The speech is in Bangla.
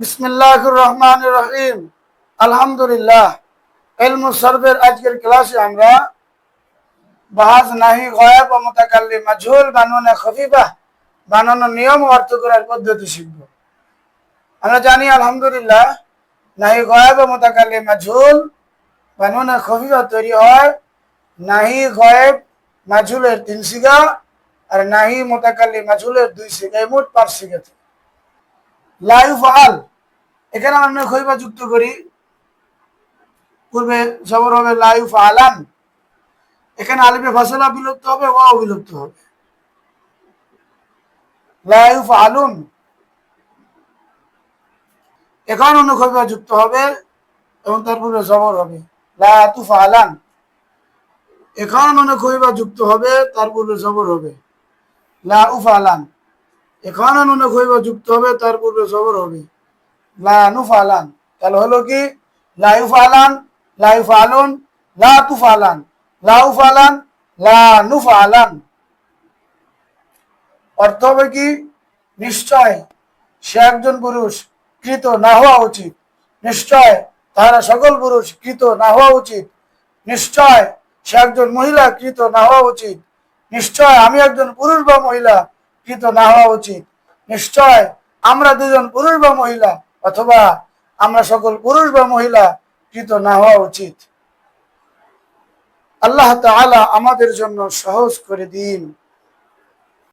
বিসমিল্লাহির রহমানির রহিম। আলহামদুলিল্লাহ। ইলমুস সরফের আজকের ক্লাসে আমরা বাহাস নাহি গায়েব ও মুতাকাল্লিম মাজহুল বানানো খফিফা বানানোর নিয়ম ও অর্থ করার পদ্ধতি শিখব। আমরা জানি আলহামদুলিল্লাহ নাহি গায়েব ও মুতাকাল্লিম মাজহুল বানানো খফিফা তৈরি হয় নাহি গায়েব মাজহুলের 3 সিগা আর নাহি মুতাকাল্লিম মাজহুলের 2 সিগা, মোট 5 সিগা। লা ইউফআল, এখানে আমরা খফিফা যুক্ত করি, পূর্বে জবর হবে লা ইউফআলান, এখানে আলিফে ফাসলা বিলুপ্ত হবে, ওয়াও বিলুপ্ত হবে। লা ইউফআলুন, এখানে অনুখফিফা যুক্ত হবে এবং তার পূর্বে জবর হবে লা তুফআলান, এখানে অনুখফিফা যুক্ত হবে তার পূর্বে জবর হবে লা উফআলান, এখানে অনুখফিফা যুক্ত হবে তার পূর্বে জবর হবে লা নুফআলান। তাহলে হলো কি লা ইউফআলান, লা ইউফআলুন, লা তুফআলান, লা উফআলান, লা নুফআলান। অর্থ হবে কি নিশ্চয় সে একজন পুরুষ, কৃত না হওয়া উচিত। নিশ্চয় তাহারা সকল পুরুষ, কৃত না হওয়া উচিত। নিশ্চয় সে একজন মহিলা, কৃত না হওয়া উচিত। নিশ্চয় আমি একজন পুরুষ বা মহিলা, কৃত না হওয়া উচিত। নিশ্চয় আমরা দুজন পুরুষ বা মহিলা, অথবা আমরা সকল পুরুষ বা মহিলা, কৃত না হওয়া উচিত। আল্লাহ তাআলা আমাদের জন্য সহজ করে দিন।